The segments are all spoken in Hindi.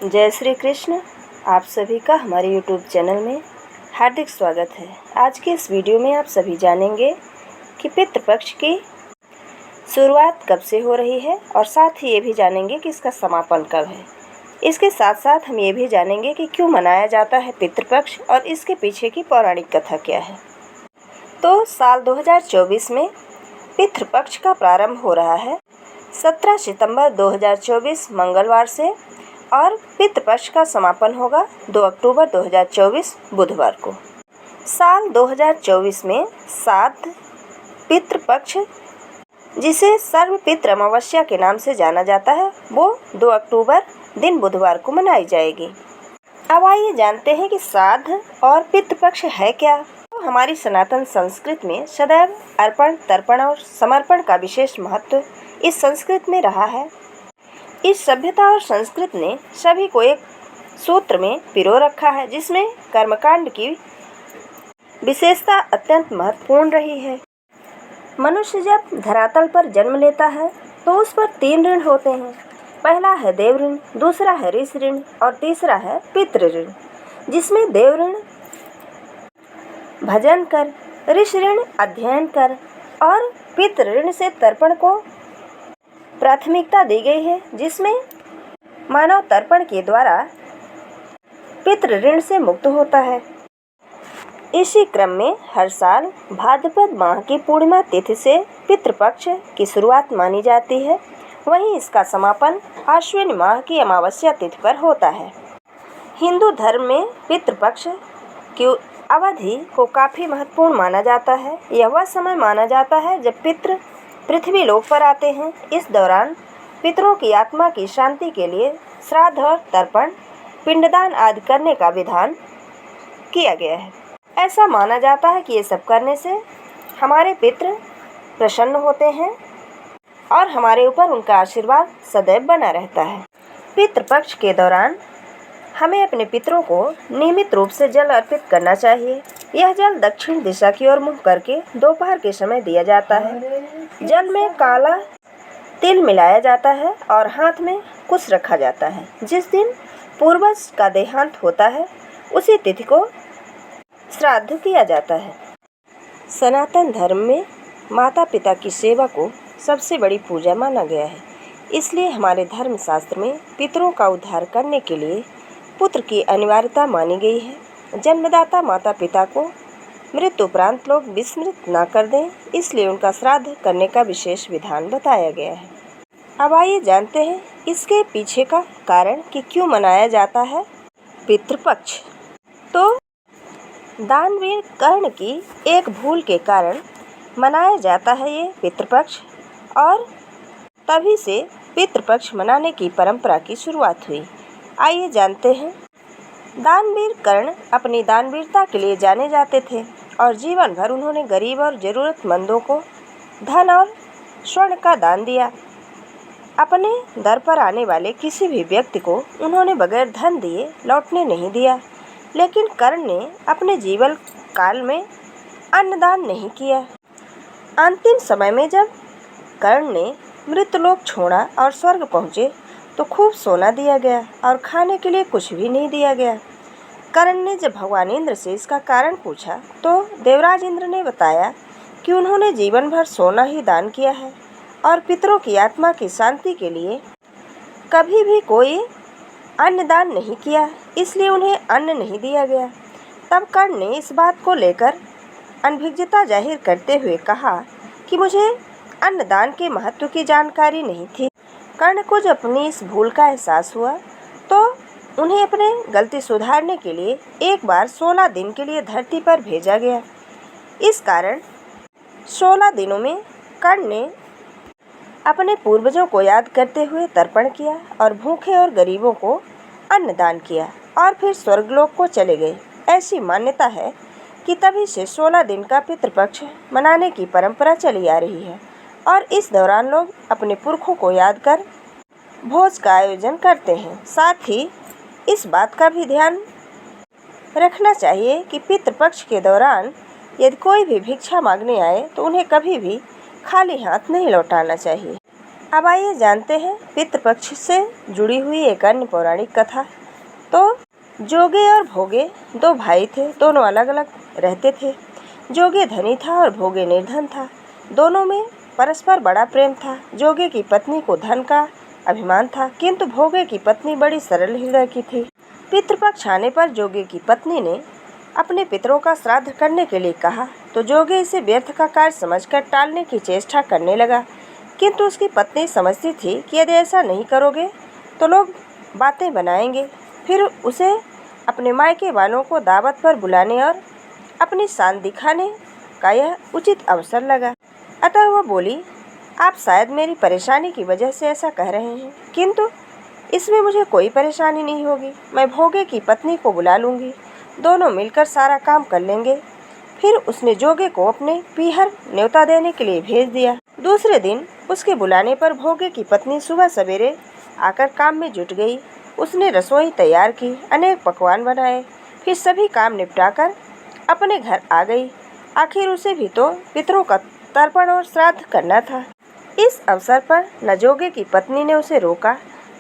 जय श्री कृष्ण। आप सभी का हमारे YouTube चैनल में हार्दिक स्वागत है। आज के इस वीडियो में आप सभी जानेंगे कि पितृपक्ष की शुरुआत कब से हो रही है और साथ ही ये भी जानेंगे कि इसका समापन कब है। इसके साथ साथ हम ये भी जानेंगे कि क्यों मनाया जाता है पितृपक्ष और इसके पीछे की पौराणिक कथा क्या है। तो साल 2024 में पितृपक्ष का प्रारंभ हो रहा है 17 सितंबर 2024 मंगलवार से और पितृपक्ष का समापन होगा 2 अक्टूबर 2024 बुधवार को। साल 2024 में श्राद्ध पितृपक्ष, जिसे सर्वपितृ अमावस्या के नाम से जाना जाता है, वो 2 अक्टूबर दिन बुधवार को मनाई जाएगी। अब आइए जानते हैं कि श्राद्ध और पितृपक्ष है क्या। तो हमारी सनातन संस्कृति में सदैव अर्पण, तर्पण और समर्पण का विशेष महत्व इस संस्कृति में रहा है। इस सभ्यता और संस्कृति ने सभी को एक सूत्र में पिरो रखा है, जिसमें कर्मकांड की विशेषता अत्यंत महत्वपूर्ण रही है। मनुष्य जब धरातल पर जन्म लेता है तो उस पर 3 ऋण होते हैं। पहला है देव ऋण, दूसरा है ऋषि ऋण और तीसरा है पितृ ऋण, जिसमें देव ऋण भजन कर, ऋषि ऋण अध्ययन कर और पितृ ऋण से तर्पण को प्राथमिकता दी गई है, जिसमें मानव तर्पण के द्वारा पितृ ऋण से मुक्त होता है। इसी क्रम में हर साल भाद्रपद माह की पूर्णिमा तिथि से पितृपक्ष की शुरुआत मानी जाती है। वहीं इसका समापन आश्विन माह की अमावस्या तिथि पर होता है। हिंदू धर्म में पितृपक्ष की अवधि को काफ़ी महत्वपूर्ण माना जाता है। यह वह समय माना जाता है जब पितृ पृथ्वी लोक पर आते हैं। इस दौरान पितरों की आत्मा की शांति के लिए श्राद्ध और तर्पण, पिंडदान आदि करने का विधान किया गया है। ऐसा माना जाता है कि ये सब करने से हमारे पितृ प्रसन्न होते हैं और हमारे ऊपर उनका आशीर्वाद सदैव बना रहता है। पितृपक्ष के दौरान हमें अपने पितरों को नियमित रूप से जल अर्पित करना चाहिए। यह जल दक्षिण दिशा की ओर मुँह करके दोपहर के समय दिया जाता है। जल में काला तिल मिलाया जाता है और हाथ में कुश रखा जाता है। जिस दिन पूर्वज का देहांत होता है उसी तिथि को श्राद्ध किया जाता है। सनातन धर्म में माता पिता की सेवा को सबसे बड़ी पूजा माना गया है। इसलिए हमारे धर्म शास्त्र में पितरों का उद्धार करने के लिए पुत्र की अनिवार्यता मानी गई है। जन्मदाता माता पिता को मृत्यु उपरांत लोग विस्मृत न कर दें, इसलिए उनका श्राद्ध करने का विशेष विधान बताया गया है। अब आइए जानते हैं इसके पीछे का कारण कि क्यों मनाया जाता है पितृपक्ष। तो दानवीर कर्ण की एक भूल के कारण मनाया जाता है ये पितृपक्ष और तभी से पितृपक्ष मनाने की परंपरा की शुरुआत हुई। आइए जानते हैं। दानवीर कर्ण अपनी दानवीरता के लिए जाने जाते थे और जीवन भर उन्होंने गरीब और ज़रूरतमंदों को धन और स्वर्ण का दान दिया। अपने दर पर आने वाले किसी भी व्यक्ति को उन्होंने बगैर धन दिए लौटने नहीं दिया। लेकिन कर्ण ने अपने जीवन काल में अन्नदान नहीं किया। अंतिम समय में जब कर्ण ने मृतलोक छोड़ा और स्वर्ग पहुँचे तो खूब सोना दिया गया और खाने के लिए कुछ भी नहीं दिया गया। कर्ण ने जब भगवान इंद्र से इसका कारण पूछा तो देवराज इंद्र ने बताया कि उन्होंने जीवन भर सोना ही दान किया है और पितरों की आत्मा की शांति के लिए कभी भी कोई अन्न दान नहीं किया, इसलिए उन्हें अन्न नहीं दिया गया। तब कर्ण ने इस बात को लेकर अनभिज्ञता जाहिर करते हुए कहा कि मुझे अन्नदान के महत्व की जानकारी नहीं थी। कर्ण को जब अपनी इस भूल का एहसास हुआ तो उन्हें अपने गलती सुधारने के लिए एक बार 16 दिन के लिए धरती पर भेजा गया। इस कारण 16 दिनों में कर्ण ने अपने पूर्वजों को याद करते हुए तर्पण किया और भूखे और गरीबों को अन्नदान किया और फिर स्वर्गलोक को चले गए। ऐसी मान्यता है कि तभी से 16 दिन का पितृपक्ष मनाने की परंपरा चली आ रही है और इस दौरान लोग अपने पुरखों को याद कर भोज का आयोजन करते हैं। साथ ही इस बात का भी ध्यान रखना चाहिए कि पितृपक्ष के दौरान यदि कोई भी भिक्षा मांगने आए तो उन्हें कभी भी खाली हाथ नहीं लौटाना चाहिए। अब आइए जानते हैं पितृपक्ष से जुड़ी हुई एक अन्य पौराणिक कथा। तो जोगे और भोगे दो भाई थे, दोनों अलग अलग रहते थे। जोगे धनी था और भोगे निर्धन था। दोनों में परस्पर बड़ा प्रेम था। जोगे की पत्नी को धन का अभिमान था, किंतु भोगे की पत्नी बड़ी सरल हृदय की थी। पितृपक्ष आने पर जोगे की पत्नी ने अपने पितरों का श्राद्ध करने के लिए कहा, तो जोगे इसे व्यर्थ का कार्य समझकर टालने की चेष्टा करने लगा। किंतु उसकी पत्नी समझती थी कि यदि ऐसा नहीं करोगे तो लोग बातें बनाएंगे। फिर उसे अपने मायके वालों को दावत पर बुलाने और अपनी शान दिखाने का यह उचित अवसर लगा। अतः वह बोली, आप शायद मेरी परेशानी की वजह से ऐसा कह रहे हैं, किंतु इसमें मुझे कोई परेशानी नहीं होगी। मैं भोगे की पत्नी को बुला लूँगी, दोनों मिलकर सारा काम कर लेंगे। फिर उसने जोगे को अपने पीहर न्योता देने के लिए भेज दिया। दूसरे दिन उसके बुलाने पर भोगे की पत्नी सुबह सवेरे आकर काम में जुट गई। उसने रसोई तैयार की, अनेक पकवान बनाए, फिर सभी काम निपटाकर अपने घर आ गई। आखिर उसे भी तो पितरों का तर्पण और श्राद्ध करना था। इस अवसर पर न जोगे की पत्नी ने उसे रोका,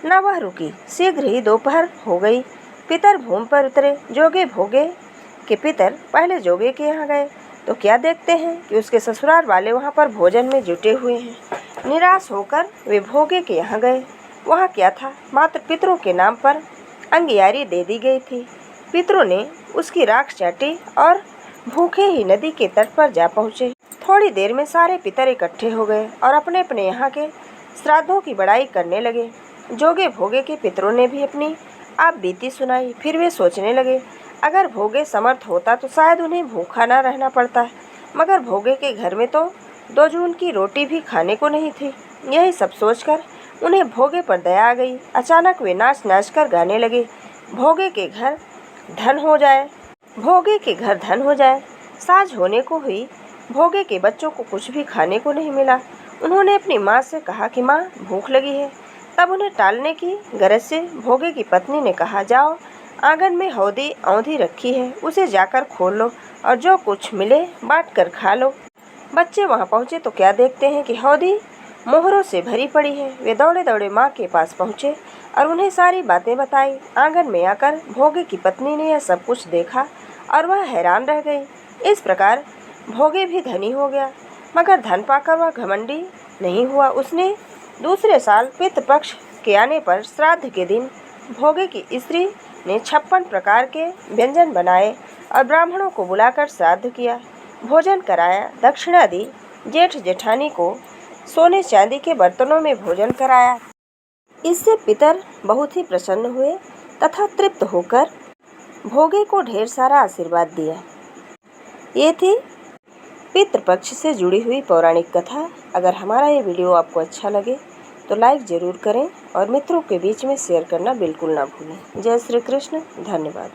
न वह रुकी। शीघ्र ही दोपहर हो गई। पितर भूमि पर उतरे। जोगे भोगे के पितर पहले जोगे के यहाँ गए तो क्या देखते हैं कि उसके ससुराल वाले वहाँ पर भोजन में जुटे हुए हैं। निराश होकर वे भोगे के यहाँ गए। वहाँ क्या था, मात्र पितरों के नाम पर अंगियारी दे दी गई थी। पितरों ने उसकी राख चाटी और भूखे ही नदी के तट पर जा पहुँचे। थोड़ी देर में सारे पितर इकट्ठे हो गए और अपने अपने यहाँ के श्राद्धों की बड़ाई करने लगे। जोगे भोगे के पितरों ने भी अपनी आप बीती सुनाई। फिर वे सोचने लगे, अगर भोगे समर्थ होता तो शायद उन्हें भूखा न रहना पड़ता, मगर भोगे के घर में तो 2 जून की रोटी भी खाने को नहीं थी। यही सब सोचकर उन्हें भोगे पर दया आ गई। अचानक वे नाच नाच कर गाने लगे, भोगे के घर धन हो जाए, भोगे के घर धन हो जाए। साँझ होने को हुई। भोगे के बच्चों को कुछ भी खाने को नहीं मिला। उन्होंने अपनी माँ से कहा कि माँ, भूख लगी है। तब उन्हें टालने की गरज से भोगे की पत्नी ने कहा, जाओ, आंगन में हौदी औंधी रखी है, उसे जाकर खोल लो और जो कुछ मिले बांट कर खा लो। बच्चे वहां पहुंचे तो क्या देखते हैं कि हौदी मोहरों से भरी पड़ी है। वे दौड़े दौड़े माँ के पास पहुंचे और उन्हें सारी बातें बताई। आंगन में आकर भोगे की पत्नी ने यह सब कुछ देखा और वह हैरान रह गई। इस प्रकार भोगे भी धनी हो गया, मगर धन पाकर वह घमंडी नहीं हुआ। उसने दूसरे साल पितृपक्ष के आने पर श्राद्ध के दिन भोगे की स्त्री ने 56 प्रकार के व्यंजन बनाए और ब्राह्मणों को बुलाकर श्राद्ध किया, भोजन कराया, दक्षिणा दी। जेठ जेठानी को सोने चांदी के बर्तनों में भोजन कराया। इससे पितर बहुत ही प्रसन्न हुए तथा तृप्त होकर भोगे को ढेर सारा आशीर्वाद दिया। ये थी पितृपक्ष से जुड़ी हुई पौराणिक कथा। अगर हमारा ये वीडियो आपको अच्छा लगे तो लाइक ज़रूर करें और मित्रों के बीच में शेयर करना बिल्कुल ना भूलें। जय श्री कृष्ण। धन्यवाद।